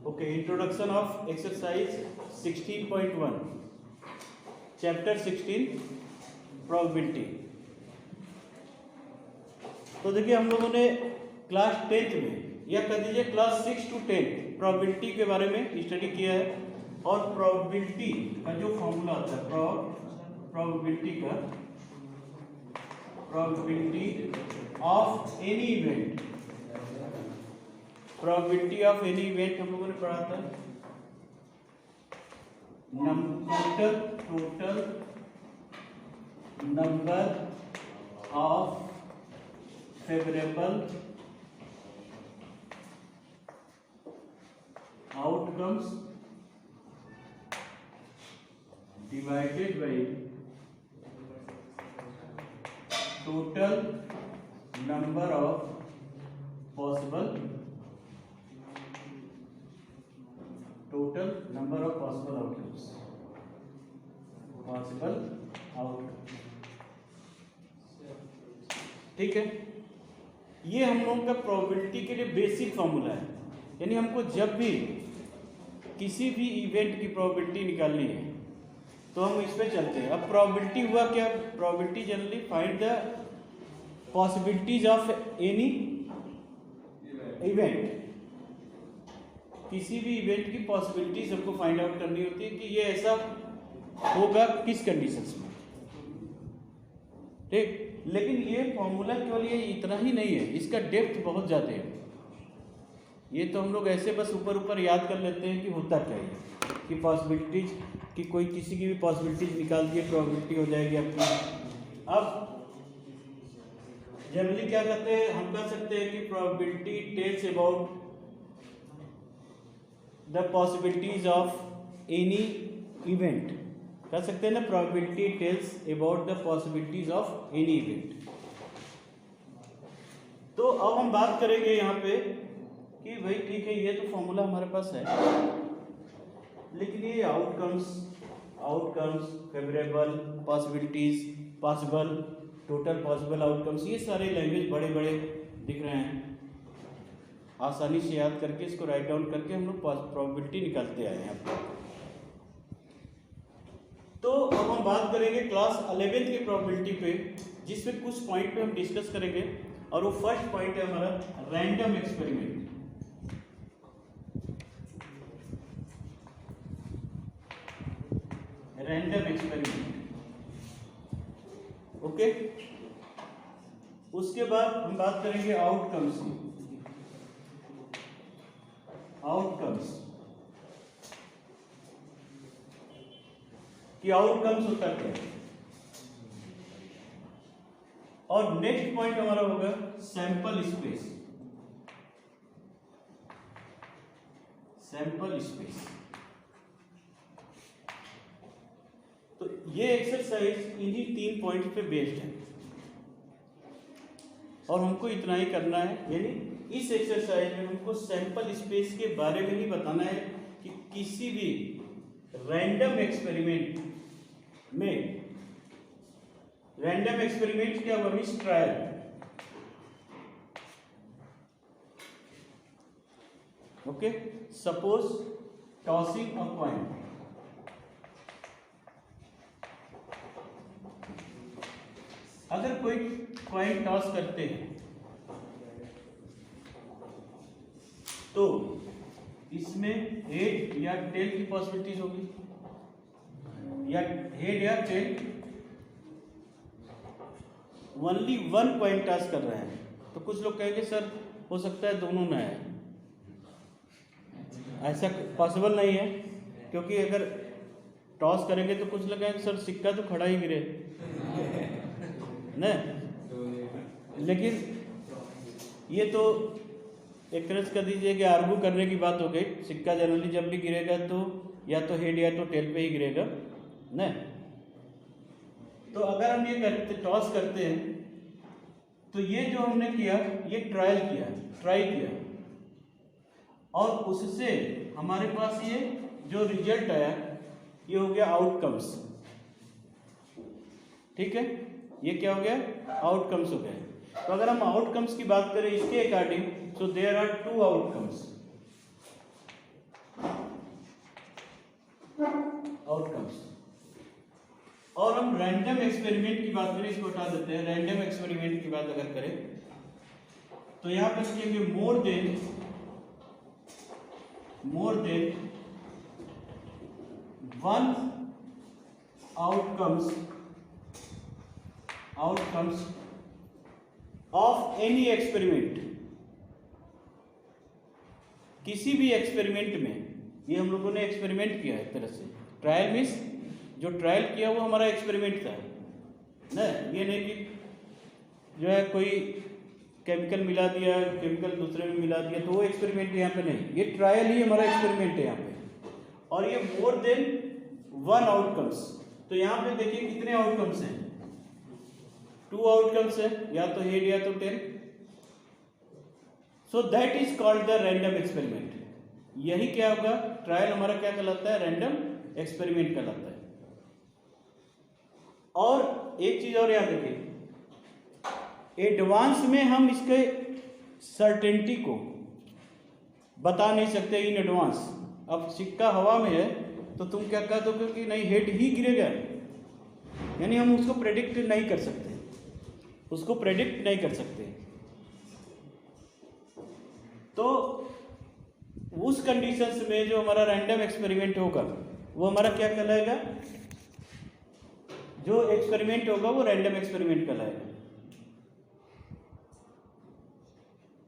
Okay, introduction of exercise 16.1, chapter 16, probability. तो देखिए हम लोगों ने क्लास 10th में या कह दीजिए क्लास 6 to 10 प्रोबेबिलिटी के बारे में स्टडी किया है और प्रोबेबिलिटी का जो फॉर्मूला होता है probability of any event, probability of any event हम लोगों ने पढ़ा था total number of favourable outcomes divided by total number of possible outcomes, ठीक है। ये हम लोगों का प्रोबेबिलिटी के लिए बेसिक फॉर्मूला है। यानी हमको जब भी किसी भी इवेंट की प्रोबेबिलिटी निकालनी है तो हम इस पे चलते हैं। अब प्रोबेबिलिटी हुआ क्या? Probability generally find the possibilities of any event. किसी भी इवेंट की पॉसिबिलिटीज हमको फाइंड आउट करनी होती है कि ये ऐसा होगा किस कंडीशंस में, ठीक। लेकिन ये फॉर्मूला केवल ये इतना ही नहीं है, इसका डेप्थ बहुत ज़्यादा है। ये तो हम लोग ऐसे बस ऊपर ऊपर याद कर लेते हैं कि होता क्या है कि पॉसिबिलिटीज कि कोई किसी की भी पॉसिबिलिटीज निकाल दिए प्रोबेबिलिटी हो जाएगी अपनी। अब जनरली क्या कहते हैं, हम कह सकते हैं कि probability tells about the possibilities of any event. कह सकते हैं ना, probability tells about the possibilities of any event. तो अब हम बात करेंगे यहाँ पे कि भाई ठीक है, ये तो फॉर्मूला हमारे पास है, लेकिन ये outcomes favourable, possibilities, possible, total possible outcomes, ये सारे लैंग्वेज बड़े बड़े दिख रहे हैं। आसानी से याद करके इसको राइट डाउन करके हम लोग प्रोबेबिलिटी निकालते आए हैं। तो अब हम बात करेंगे क्लास 11th की प्रोबेबिलिटी पे, जिसमें कुछ पॉइंट पे हम डिस्कस करेंगे। और वो फर्स्ट पॉइंट है हमारा रैंडम एक्सपेरिमेंट। ओके। उसके बाद हम बात करेंगे आउटकम्स कि आउटकम्स होता क्या है। और नेक्स्ट पॉइंट हमारा होगा सैंपल स्पेस। तो ये एक्सरसाइज इन्हीं 3 पॉइंट पे बेस्ड है और हमको इतना ही करना है। यानी इस एक्सरसाइज में हमको सैंपल स्पेस के बारे में ही बताना है कि किसी भी रैंडम एक्सपेरिमेंट में, रैंडम एक्सपेरिमेंट क्या हुआ, means trial. Okay, suppose tossing a coin. अगर कोई कॉइन टॉस करते हैं तो इसमें हेड या टेल की पॉसिबिलिटीज होगी, या हेड या tail. Only one coin toss कर रहे हैं तो कुछ लोग कहेंगे सर हो सकता है दोनों में है। ऐसा पॉसिबल नहीं है, क्योंकि अगर टॉस करेंगे तो कुछ लोग कहेंगे सर सिक्का तो खड़ा ही गिरे न। लेकिन ये तो एक तरह से कह दीजिए कि आर्गू करने की बात हो गई। सिक्का जनरली जब भी गिरेगा तो या तो हेड या तो टेल पे ही गिरेगा न। तो अगर हम ये टॉस करते हैं तो ये जो हमने किया ये ट्राई किया और उससे हमारे पास ये जो रिजल्ट आया ये हो गया आउटकम्स। ठीक है, ये क्या हो गया, आउटकम्स हो गए। तो अगर हम आउटकम्स की बात करें इसके according, so there are 2 outcomes. Outcomes. और हम रैंडम एक्सपेरिमेंट की बात करें, इसको हटा देते हैं। रैंडम एक्सपेरिमेंट की बात अगर करें तो यहां पर लिखेंगे more than one outcomes of any experiment. किसी भी एक्सपेरिमेंट में, ये हम लोगों ने एक्सपेरिमेंट किया है एक तरह से। ट्रायल मीन्स जो ट्रायल किया वो हमारा एक्सपेरिमेंट था ना, ये नहीं कि जो है कोई केमिकल मिला दिया, केमिकल दूसरे में मिला दिया, तो वो एक्सपेरिमेंट यहाँ पे नहीं, ये ट्रायल ही हमारा एक्सपेरिमेंट है यहाँ पे। और ये मोर देन वन आउटकम्स, तो यहाँ पे देखिए कितने आउटकम्स हैं, 2 आउटकम्स है, या तो हेड या तो tail. So that is called the random experiment. यही क्या होगा, ट्रायल हमारा क्या कहलाता है, रैंडम एक्सपेरिमेंट कहलाता है। और एक चीज और याद रखिए, एडवांस में हम इसके सर्टेनिटी को बता नहीं सकते इन एडवांस। अब सिक्का हवा में है तो तुम क्या कह दोगे कि नहीं हेड ही गिरेगा, यानी हम उसको प्रेडिक्ट नहीं कर सकते, उसको प्रेडिक्ट नहीं कर सकते। तो उस कंडीशंस में जो हमारा रैंडम एक्सपेरिमेंट होगा वो हमारा क्या कहलाएगा, जो एक्सपेरिमेंट होगा वो रैंडम एक्सपेरिमेंट कहलाएगा।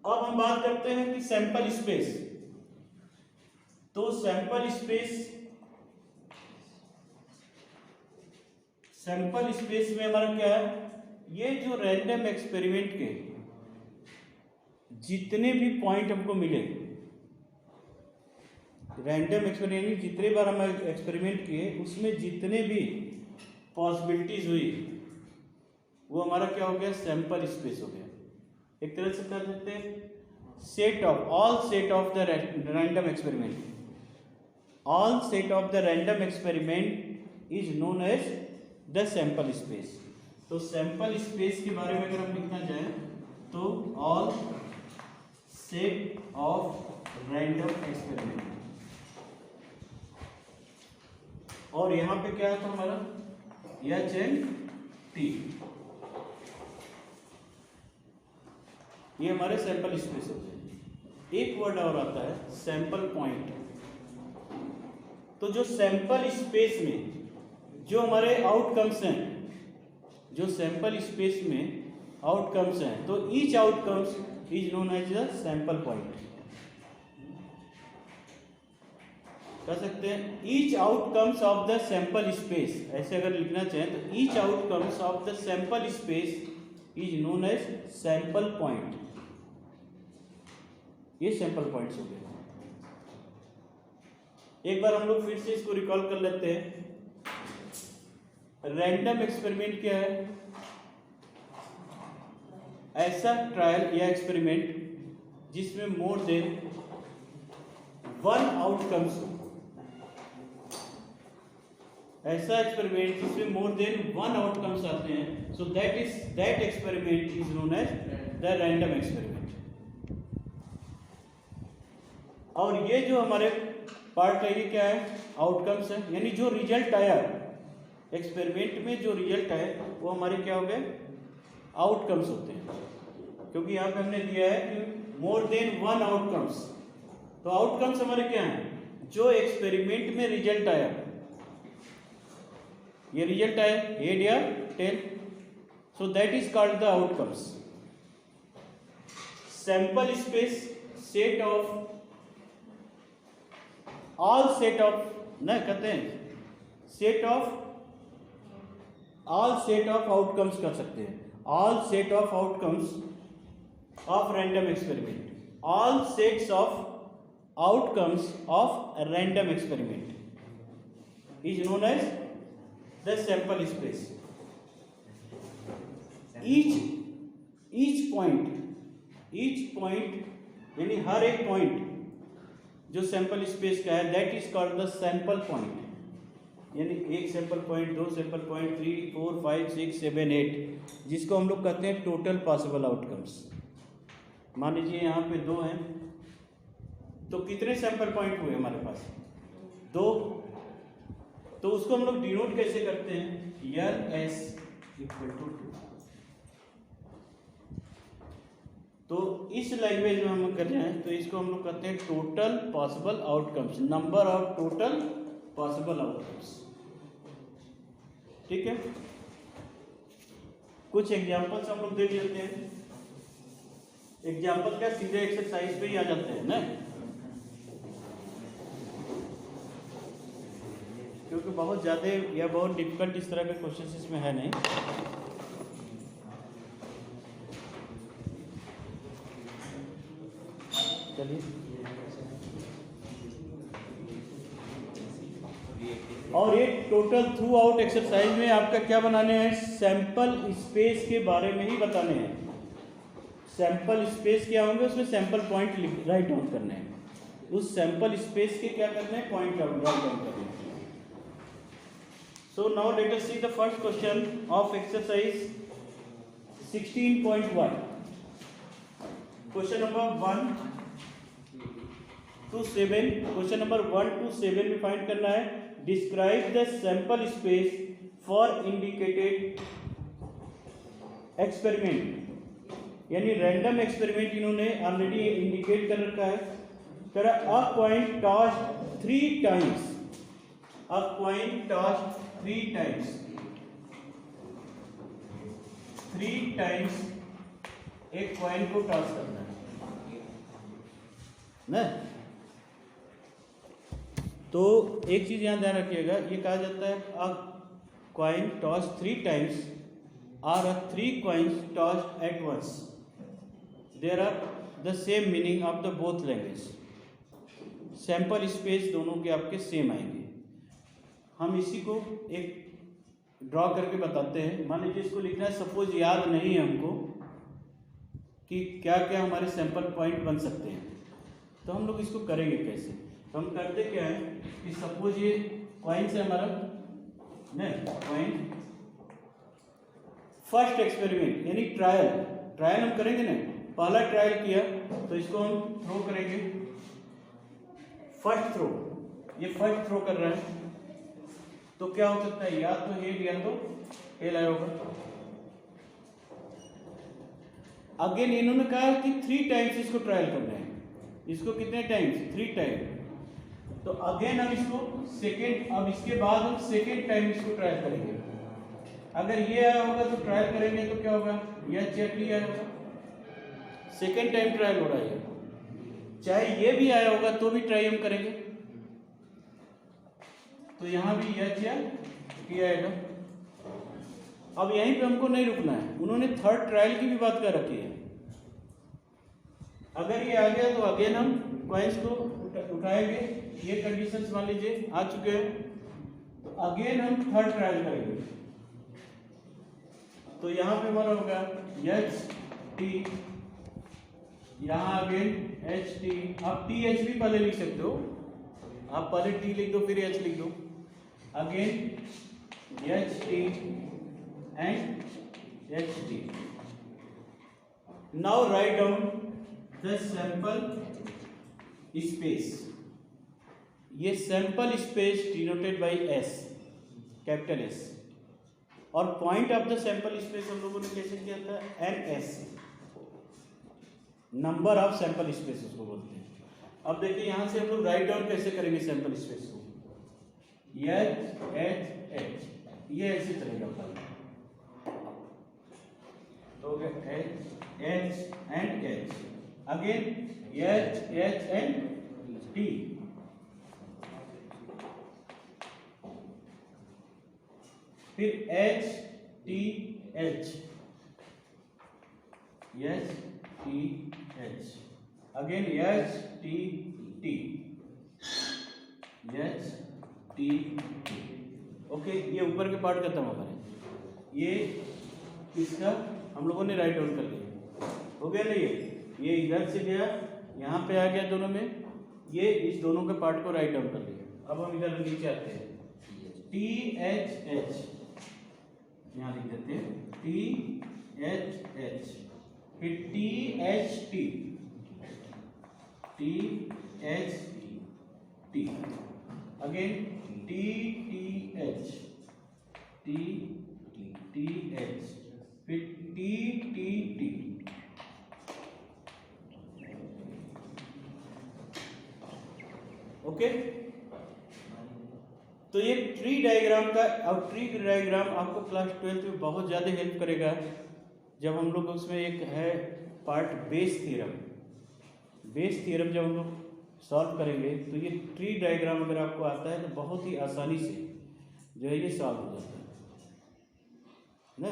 अब हम बात करते हैं कि सैंपल स्पेस। तो सैंपल स्पेस में हमारा क्या है, ये जो रैंडम एक्सपेरिमेंट के जितने भी पॉइंट हमको मिले, रैंडम एक्सपेरिमेंट जितने बार हम एक्सपेरिमेंट किए उसमें जितने भी पॉसिबिलिटीज हुई वो हमारा क्या हो गया, सैंपल स्पेस हो गया। एक तरह से कर सकते हैं set of all set of the random experiment, all set of the random experiment is known as the sample space. तो सैंपल स्पेस के बारे में अगर हम लिखना चाहें तो all set of random experiment. और यहां पे क्या था हमारा HNT, ये हमारे सैंपल स्पेस होते हैं। एक वर्ड और आता है सैंपल पॉइंट। तो जो सैंपल स्पेस में जो हमारे आउटकम्स हैं, जो सैंपल स्पेस में आउटकम्स हैं, तो each outcomes is known as the sample point. कह सकते हैं each outcomes of the sample space, ऐसे अगर लिखना चाहें तो each outcomes of the sample space is known as sample point. ये सैंपल पॉइंट्स हो गए। एक बार हम लोग फिर से इसको रिकॉल कर लेते हैं। रैंडम एक्सपेरिमेंट क्या है, ऐसा ट्रायल या एक्सपेरिमेंट जिसमें मोर देन वन आउटकम्स हो, ऐसा एक्सपेरिमेंट जिसमें मोर देन वन आउटकम्स आते हैं। So that experiment is known as the random experiment. और ये जो हमारे पार्ट है ये क्या है, आउटकम्स है, यानी जो रिजल्ट आया एक्सपेरिमेंट में, जो रिजल्ट आए वो हमारे क्या हो गए, आउटकम्स होते हैं। क्योंकि यहाँ पे हमने दिया है कि मोर देन वन आउटकम्स, तो आउटकम्स हमारे क्या हैं, जो एक्सपेरिमेंट में रिजल्ट आया, ये रिजल्ट आया हेड या tail, so that is called the outcomes. Sample space set of all set of ना कहते हैं set of all set of outcomes कर सकते हैं, all set of outcomes of random experiment, all sets of outcomes of random experiment is known as the sample space. Each point यानी हर एक point जो सैंपल स्पेस का है, that is called the sample point. यानी एक sample point, दो sample point, 3, 4, 5, 6, 7, 8, जिसको हम लोग कहते हैं टोटल पॉसिबल आउटकम्स। मान लीजिए यहाँ पे 2 हैं, तो कितने सैंपल पॉइंट हुए हमारे पास, 2। तो उसको हम लोग डिनोट कैसे करते हैं, यल एस इक्वल टू 2। तो इस लैंग्वेज में हम कर रहे हैं तो इसको हम लोग कहते हैं total possible outcomes, number of total possible outcomes. ठीक है, कुछ एग्जांपल्स हम लोग देख लेते हैं। एग्जांपल क्या सीधे एक्सरसाइज पे ही आ जाते हैं ना, क्योंकि बहुत ज़्यादा या बहुत डिफिकल्ट इस तरह के क्वेश्चन इसमें है नहीं। चलिए, और ये टोटल थ्रू आउट एक्सरसाइज में आपका क्या बनाने हैं, सैंपल स्पेस के बारे में ही बताने हैं। सैंपल स्पेस क्या होंगे, उसमें सैंपल पॉइंट राइट डाउन करने हैं। उस सैंपल स्पेस के क्या करने हैं, पॉइंट राइट डाउन करने हैं। So now let us see the first question of exercise 16.1। Question number 1 to 7, question number 1 to 7 में फाइंड करना है describe the sample space for indicated experiment, यानी रैंडम एक्सपेरिमेंट इन्होंने ऑलरेडी इंडिकेट कर रखा है। करा अ कॉइन टॉस्ड 3 टाइम्स, अ coin tossed 3 times, 3 times एक कॉइन को टॉस करना है ना। तो एक चीज यहां ध्यान रखिएगा, ये कहा जाता है a coin toss 3 times or 3 coins tossed at once, there are the same meaning of the both language. Sample space दोनों के आपके सेम आएंगे। हम इसी को एक ड्रॉ करके बताते हैं। मान लीजिए इसको लिखना है, सपोज याद नहीं है हमको कि क्या क्या हमारे सैंपल पॉइंट बन सकते हैं, तो हम लोग इसको करेंगे कैसे। तो हम करते क्या है कि सपोज ये कॉइन्स है हमारा नहीं, कॉइन फर्स्ट एक्सपेरिमेंट यानी ट्रायल हम करेंगे ना। पहला ट्रायल किया तो इसको हम थ्रो करेंगे, फर्स्ट थ्रो, ये फर्स्ट थ्रो कर रहा है तो क्या हो सकता है, या तो हेड या तो टेल आया होगा। अगेन इन्होंने कहा कि 3 टाइम्स इसको ट्रायल करना है, इसको कितने टाइम्स, 3 टाइम। तो अगेन हम इसको सेकेंड, अब इसके बाद हम सेकेंड टाइम इसको ट्रायल करेंगे। अगर ये आया होगा तो ट्रायल करेंगे तो क्या होगा, यह चेक भी आया होगा, सेकेंड टाइम ट्रायल हो रहा है। चाहे ये भी आया होगा तो भी ट्राई हम करेंगे, तो यहां भी यह चेक किया आएगा। अब यहीं पे हमको नहीं रुकना है, उन्होंने थर्ड ट्रायल की भी बात कर रखी है। अगर ये आ गया तो अगेन हम कॉइन्स को उठाएंगे, ये कंडीशंस मान लीजिए आ चुके हैं, तो अगेन हम थर्ड ट्रायल करेंगे। तो यहां पे हमारा होगा एच टी, यहां अगेन एच टी। आप टी एच भी पहले लिख सकते हो, आप पहले टी लिख दो फिर एच लिख दो। Again H T and H T. Now write down the sample space. ये sample space denoted by S, capital S, और point of the sample space हम लोगों ने कैसे किया था, N S, number of sample space उसको बोलते हैं। अब देखिए यहां से हम लोग राइट डाउन कैसे करेंगे सैंपल स्पेस को, एच एच एच, ये ऐसे चलेगा तो H H and H, again H H and T, फिर H T H, H T H, again H T T, H T T. Okay, ये ऊपर के पार्ट खत्म हमारे। ये इसका हम लोगों ने राइट डाउन कर लिया, हो गया नहीं, ये इधर से गया यहाँ पे आ गया दोनों में, ये इस दोनों के पार्ट को राइट डाउन कर लिया। अब हम इधर नीचे आते हैं, टी एच एच, यहाँ लिख देते हैं टी एच एच, फिर T H T, T H T, again T T T T H, फिर टी टी टी। ओके, तो ये ट्री डायग्राम का, अब ट्री डायग्राम आपको क्लास 12 में बहुत ज़्यादा हेल्प करेगा जब हम लोग उसमें एक है part Bayes theorem. Bayes theorem जब हम लोग सॉल्व करेंगे तो ये ट्री डायग्राम अगर आपको आता है तो बहुत ही आसानी से जो है ये सॉल्व हो जाता है ना।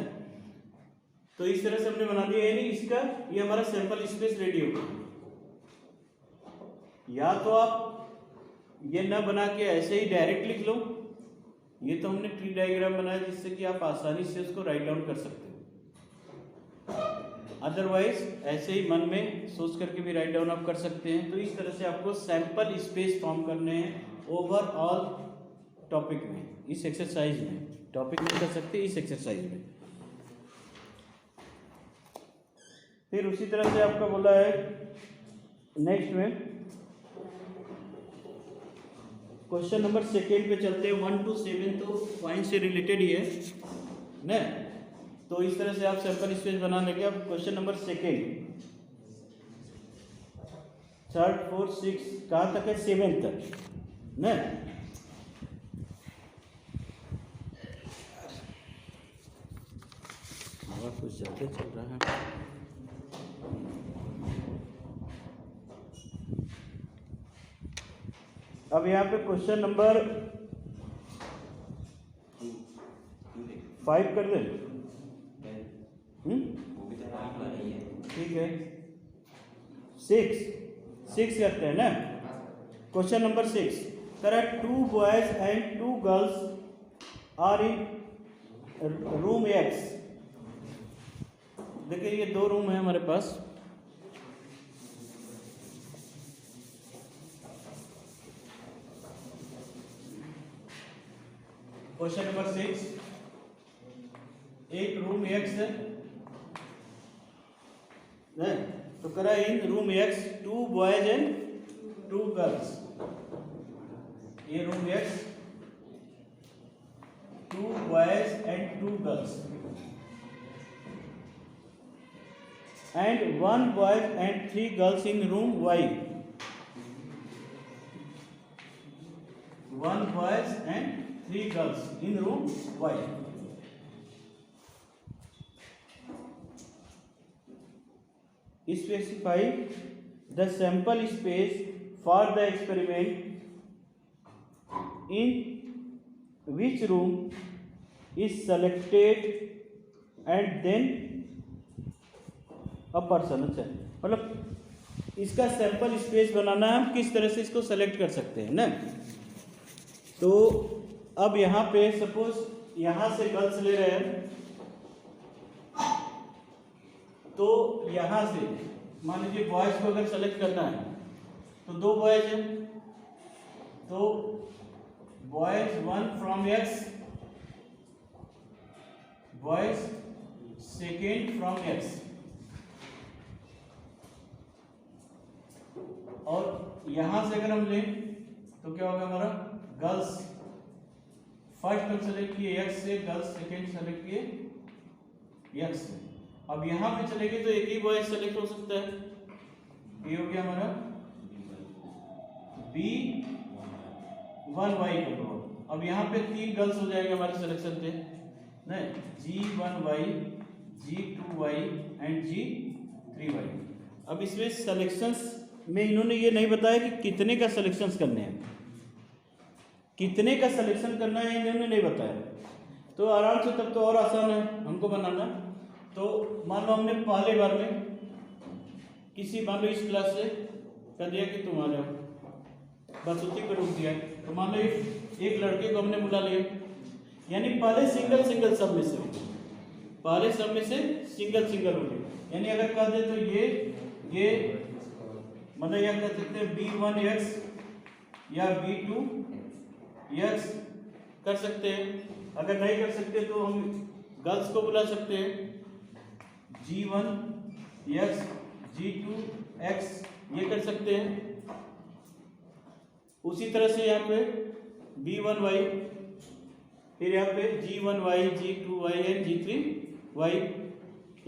तो इस तरह से हमने बना दिया, यानी इसका ये हमारा सैंपल स्पेस रेडी होगा। या तो आप ये ना बना के ऐसे ही डायरेक्ट लिख लो, ये तो हमने ट्री डायग्राम बनाया जिससे कि आप आसानी से उसको राइट डाउन कर सकते हो। अदरवाइज ऐसे ही मन में सोच करके भी राइट डाउन आप कर सकते हैं। तो इस तरह से आपको सैंपल स्पेस फॉर्म करने हैं ओवरऑल टॉपिक में, इस एक्सरसाइज में। टॉपिक में कर सकते हैं इस एक्सरसाइज में। फिर उसी तरह से आपका बोला है नेक्स्ट में क्वेश्चन नंबर सेकेंड पे चलते हैं। 1 to 7 तो पॉइंट से रिलेटेड ही है ना। तो इस तरह से आप सैंपल स्पेस बना लेंगे। अब question number second, third, fourth, six, कहाँ तक है? 7 तक ना। कुछ ज़्यादा चल रहा है। अब यहाँ पे क्वेश्चन नंबर 5 कर दें। ठीक है, 6 करते हैं ना। क्वेश्चन नंबर 6 कह रहा है 2 boys and 2 girls are in room X। देखिए ये 2 रूम है हमारे पास। क्वेश्चन नंबर 6, एक रूम X है नहीं, तो करा in room X 2 boys and 2 girls. ये room X 2 boys and 2 girls and 1 boys and 3 girls in room Y। 1 boys and 3 girls in room Y. Specify the sample space for the experiment in which room is selected and then a person। अच्छा, मतलब इसका sample space बनाना है, हम किस तरह से इसको select कर सकते हैं ना। तो अब यहाँ पे सपोज यहाँ से गर्ल्स ले रहे हैं, तो यहाँ से मान लीजिए बॉयज को अगर सेलेक्ट करना है तो 2 बॉयज हैं, तो boys 1 from X, boys second from X। और यहाँ से अगर हम लें तो क्या होगा हमारा, गर्ल्स फर्स्ट हम सेलेक्ट किए X से, गर्ल्स सेकेंड सेलेक्ट किए X से। अब यहाँ पे चलेंगे तो एक ही बॉय सेलेक्ट हो सकता है, ये हो गया हमारा B1Y का लो। अब यहाँ पे 3 गर्ल्स हो जाएंगे हमारे सिलेक्शन पे नहीं, G1Y, G2Y एंड G3Y। अब इसमें सिलेक्शंस में इन्होंने ये नहीं बताया कि कितने का सिलेक्शंस करने हैं, कितने का सिलेक्शन करना है इन्होंने नहीं बताया। तो आराम से, तब तो और आसान है हमको बनाना। तो मान लो हमने पहले बार में किसी, मान लो इस क्लास से कह दिया कि तुम आ जाओ, बस उसी पर रुक दिया। तो मान लो एक लड़के को हमने बुला लिया, यानी पहले सिंगल सिंगल सब में से हो, पहले सब में से सिंगल सिंगल हो गए। यानी अगर कह दे तो ये मतलब यह कह सकते हैं B1X या B2X कर सकते हैं। अगर नहीं कर सकते तो हम गर्ल्स को बुला सकते हैं, G1X, G2X ये कर सकते हैं। उसी तरह से यहाँ पे B1Y फिर यहाँ पे G1Y, G2Y एंड G3Y,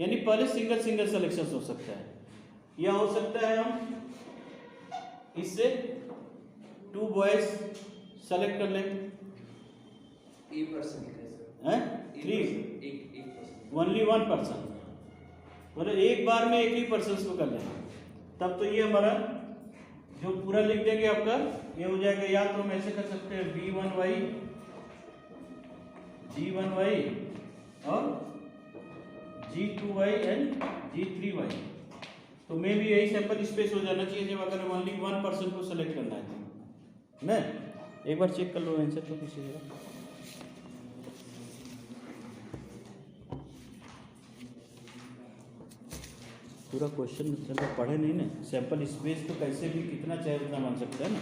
यानी पहले सिंगल सिंगल सिलेक्शन हो सकता है, या हो सकता है हम इससे 2 बॉयज सेलेक्ट कर लें, ओनली 1 पर्सन, मतलब एक बार में एक ही पर्सन को कर लें, तब तो ये हमारा जो पूरा लिख देंगे आपका ये हो जाएगा। या तो हम ऐसे कर सकते हैं B1Y, G1Y और G2Y एंड G3Y। तो मे भी यही सैंपल स्पेस हो जाना चाहिए जब अगर ओनली 1 पर्सन को सेलेक्ट करना है तो। मैं एक बार चेक कर लो आंसर तो किसी जगह। पूरा क्वेश्चन चलो पढ़े नहीं ना, सैंपल स्पेस तो कैसे भी कितना चाहे उतना मान सकते हैं ना।